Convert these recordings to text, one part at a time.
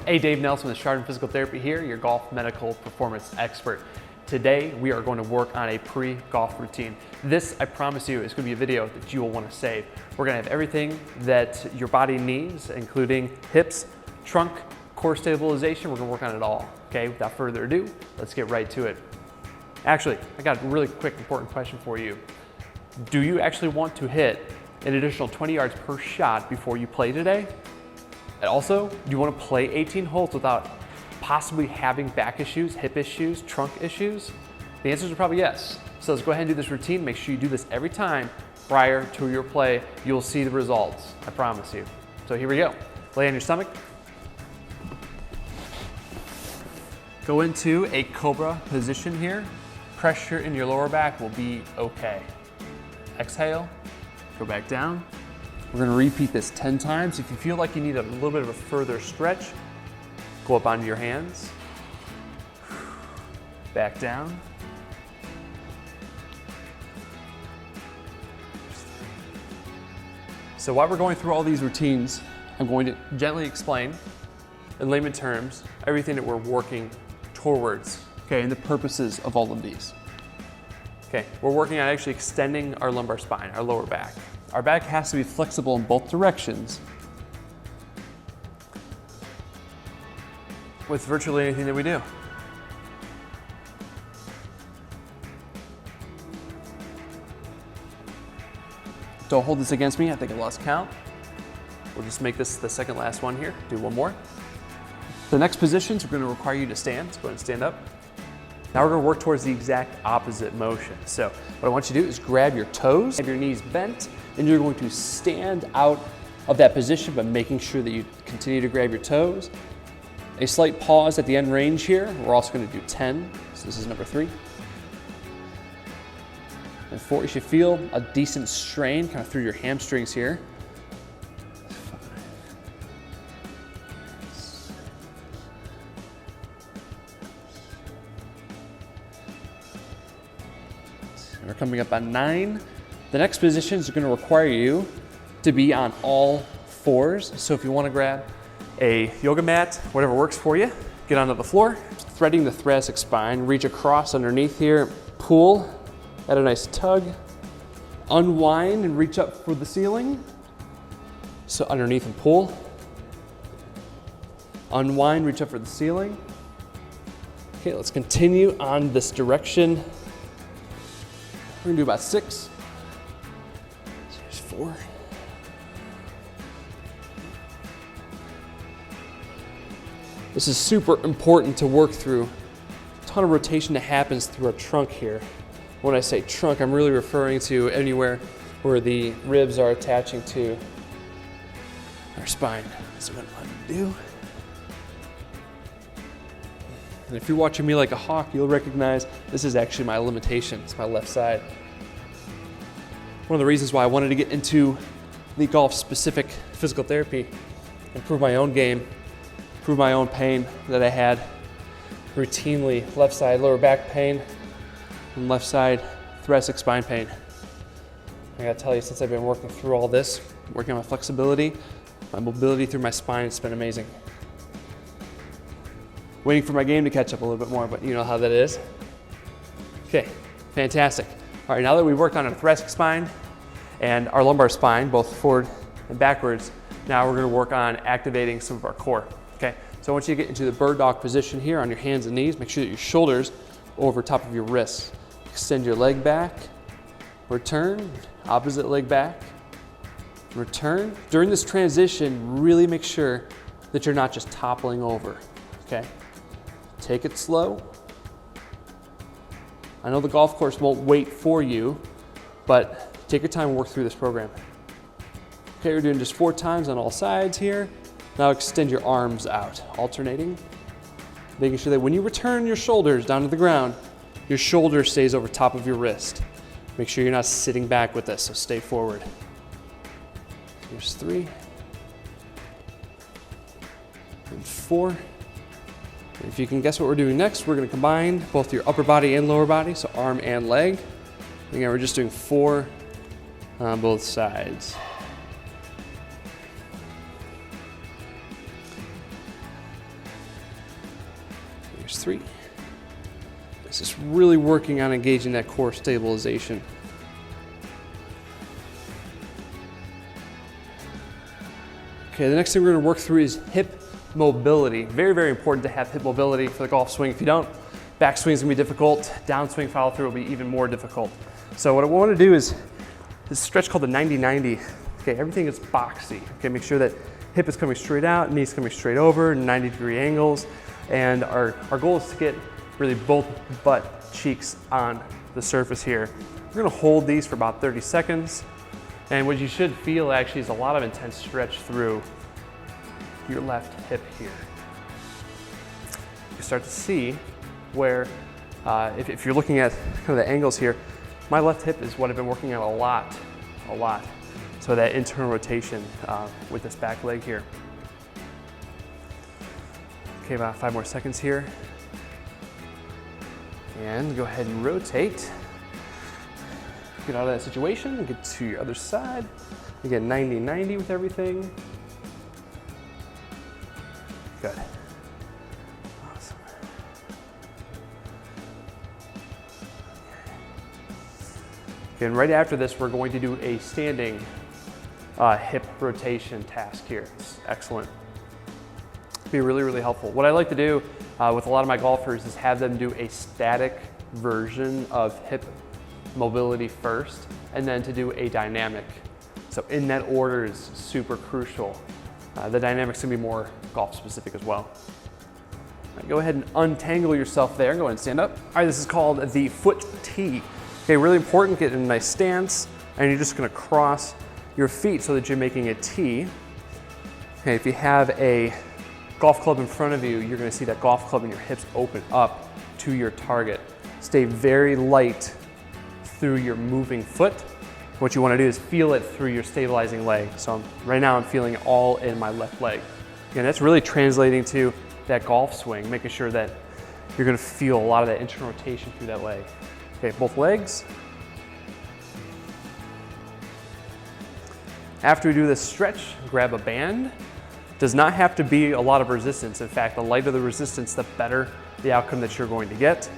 Hey, Dave Nelson with Chardon Physical Therapy here, your golf medical performance expert. Today, we are going to work on a pre-golf routine. This, I promise you, is going to be a video that you will want to save. We're going to have everything that your body needs, including hips, trunk, core stabilization. We're going to work on it all. Okay, without further ado, let's get right to it. Actually, I got a really quick, important question for you. Do you actually want to hit an additional 20 yards per shot before you play today? And also, do you want to play 18 holes without possibly having back issues, hip issues, trunk issues? The answers are probably yes. So let's go ahead and do this routine. Make sure you do this every time prior to your play. You'll see the results, I promise you. So here we go. Lay on your stomach. Go into a Cobra position here. Pressure in your lower back will be okay. Exhale, go back down. We're gonna repeat this 10 times. If you feel like you need a little bit of a further stretch, go up onto your hands, back down. So while we're going through all these routines, I'm going to gently explain, in layman terms, everything that we're working towards, okay, and the purposes of all of these. Okay, we're working on actually extending our lumbar spine, our lower back. Our back has to be flexible in both directions with virtually anything that we do. Don't hold this against me, I think I lost count. We'll just make this the second last one here. Do one more. The next positions are going to require you to stand. So go ahead and stand up. Now we're going to work towards the exact opposite motion. So what I want you to do is grab your toes, have your knees bent, and you're going to stand out of that position by making sure that you continue to grab your toes. A slight pause at the end range here. We're also going to do 10. So this is number 3. And 4, you should feel a decent strain kind of through your hamstrings here. 5. We're coming up on 9. The next positions are going to require you to be on all 4s. So if you want to grab a yoga mat, whatever works for you, get onto the floor. Threading the thoracic spine, reach across underneath here, pull, add a nice tug, unwind and reach up for the ceiling. So underneath and pull. Unwind, reach up for the ceiling. Okay, let's continue on this direction. We're gonna do about 6. Here's 4. This is super important to work through. A ton of rotation that happens through our trunk here. When I say trunk, I'm really referring to anywhere where the ribs are attaching to our spine. That's what I'm going to do. And if you're watching me like a hawk, you'll recognize this is actually my limitation. It's my left side. One of the reasons why I wanted to get into the golf-specific physical therapy, improve my own game, improve my own pain that I had routinely, left side lower back pain and left side thoracic spine pain. I gotta tell you, since I've been working through all this, working on my flexibility, my mobility through my spine, it's been amazing. Waiting for my game to catch up a little bit more, but you know how that is. Okay, fantastic. All right, now that we've worked on our thoracic spine and our lumbar spine, both forward and backwards, now we're gonna work on activating some of our core, okay? So I want you to get into the bird dog position here on your hands and knees. Make sure that your shoulders are over top of your wrists. Extend your leg back, return, opposite leg back, return. During this transition, really make sure that you're not just toppling over, okay? Take it slow. I know the golf course won't wait for you, but take your time and work through this program. Okay, we're doing just 4 times on all sides here. Now extend your arms out, alternating. Making sure that when you return your shoulders down to the ground, your shoulder stays over top of your wrist. Make sure you're not sitting back with this, so stay forward. Here's 3. And 4. And if you can guess what we're doing next, we're gonna combine both your upper body and lower body, so arm and leg. Again, we're just doing 4 on both sides. There's 3. It's just really working on engaging that core stabilization. Okay, the next thing we're gonna work through is hip mobility. Very, very important to have hip mobility for the golf swing. If you don't, backswing is gonna be difficult. Downswing follow through will be even more difficult. So what I wanna do is this stretch called the 90-90. Okay, everything is boxy. Okay, make sure that hip is coming straight out, knees coming straight over, 90-degree angles. And our goal is to get really both butt cheeks on the surface here. We're gonna hold these for about 30 seconds. And what you should feel actually is a lot of intense stretch through your left hip here. You start to see where, if you're looking at kind of the angles here, my left hip is what I've been working on a lot. So that internal rotation with this back leg here. Okay, about 5 more seconds here. And go ahead and rotate. Get out of that situation and get to your other side. Again, 90-90 with everything. Good. Awesome. Okay, and right after this, we're going to do a standing hip rotation task here. It's excellent. It'll be really, really helpful. What I like to do with a lot of my golfers is have them do a static version of hip mobility first, and then to do a dynamic. So in that order is super crucial. The dynamic's gonna be more golf specific as well. Right, go ahead and untangle yourself there. Go ahead and stand up. All right, this is called the foot tee. Okay, really important, get in a nice stance, and you're just gonna cross your feet so that you're making a tee. Okay, if you have a golf club in front of you, you're gonna see that golf club and your hips open up to your target. Stay very light through your moving foot. What you want to do is feel it through your stabilizing leg. So right now I'm feeling it all in my left leg. Again, that's really translating to that golf swing, making sure that you're going to feel a lot of that internal rotation through that leg. Okay, both legs. After we do this stretch, grab a band. Does not have to be a lot of resistance. In fact, the lighter the resistance, the better the outcome that you're going to get.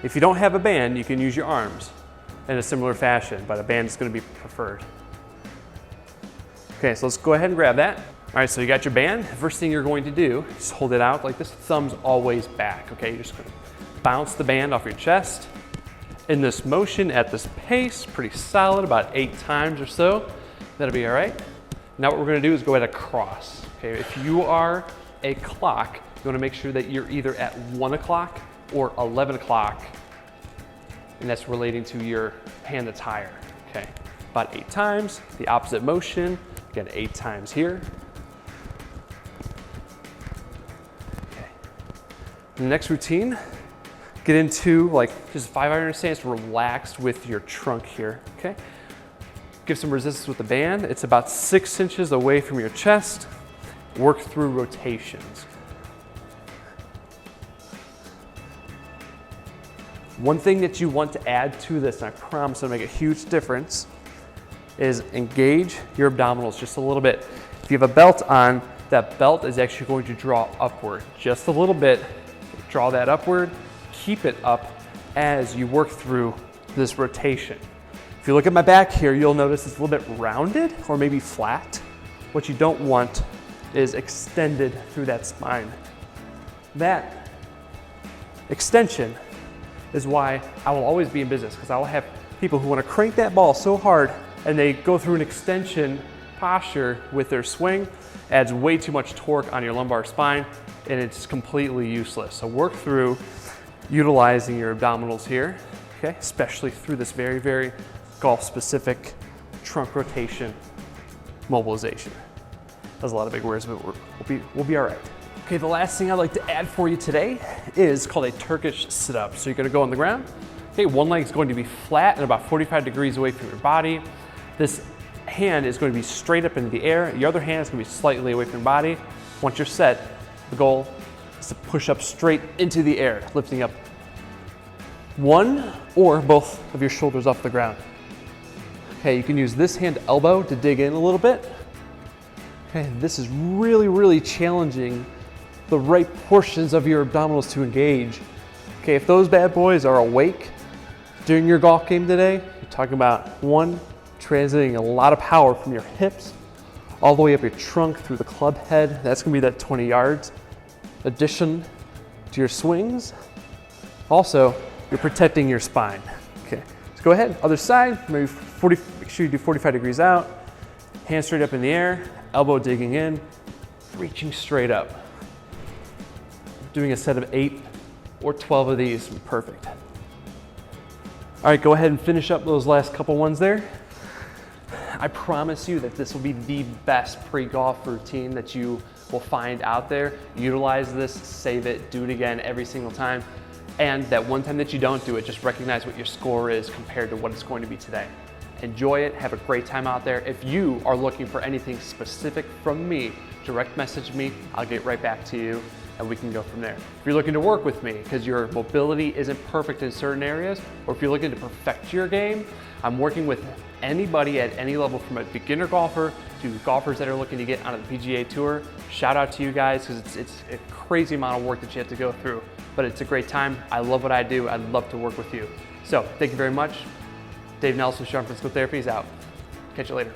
If you don't have a band, you can use your arms in a similar fashion, but a band is going to be preferred. Okay, so let's go ahead and grab that. All right, so you got your band. The first thing you're going to do is hold it out like this, thumbs always back, okay? You're just going to bounce the band off your chest. In this motion, at this pace, pretty solid, about 8 times or so. That'll be all right. Now what we're going to do is go ahead across, okay? If you are a clock, you want to make sure that you're either at 1 o'clock or 11 o'clock, and that's relating to your hand that's higher, okay? About 8 times, the opposite motion, again, 8 times here. Okay. The next routine, get into like just 5-iron stance, relaxed with your trunk here, okay? Give some resistance with the band. It's about 6 inches away from your chest. Work through rotations. One thing that you want to add to this, and I promise it'll make a huge difference, is engage your abdominals just a little bit. If you have a belt on, that belt is actually going to draw upward just a little bit. Draw that upward, keep it up as you work through this rotation. If you look at my back here, you'll notice it's a little bit rounded or maybe flat. What you don't want is extended through that spine. That extension is why I will always be in business, because I will have people who want to crank that ball so hard and they go through an extension posture with their swing, adds way too much torque on your lumbar spine, and it's completely useless. So work through utilizing your abdominals here, okay? Especially through this very, very golf-specific trunk rotation mobilization. That's a lot of big words, but we'll be all right. Okay, the last thing I'd like to add for you today is called a Turkish Sit Up. So you're gonna go on the ground. Okay, one leg is going to be flat and about 45 degrees away from your body. This hand is going to be straight up into the air. Your other hand is going to be slightly away from your body. Once you're set, the goal is to push up straight into the air, lifting up one or both of your shoulders off the ground. Okay, you can use this hand elbow to dig in a little bit. Okay, this is really, really challenging the right portions of your abdominals to engage. Okay, if those bad boys are awake during your golf game today, you're talking about one, translating a lot of power from your hips all the way up your trunk through the club head. That's gonna be that 20 yards. Addition to your swings. Also, you're protecting your spine. Okay, so go ahead, other side, maybe 40, make sure you do 45 degrees out, hands straight up in the air, elbow digging in, reaching straight up. Doing a set of 8 or 12 of these, perfect. All right, go ahead and finish up those last couple ones there. I promise you that this will be the best pre-golf routine that you will find out there. Utilize this, save it, do it again every single time. And that one time that you don't do it, just recognize what your score is compared to what it's going to be today. Enjoy it, have a great time out there. If you are looking for anything specific from me, direct message me, I'll get right back to you and we can go from there. If you're looking to work with me because your mobility isn't perfect in certain areas, or if you're looking to perfect your game, I'm working with anybody at any level, from a beginner golfer to golfers that are looking to get onto the PGA Tour. Shout out to you guys, because it's a crazy amount of work that you have to go through, but it's a great time. I love what I do. I'd love to work with you. So thank you very much. Dave Nelson, Chardon Physical Therapy is out. Catch you later.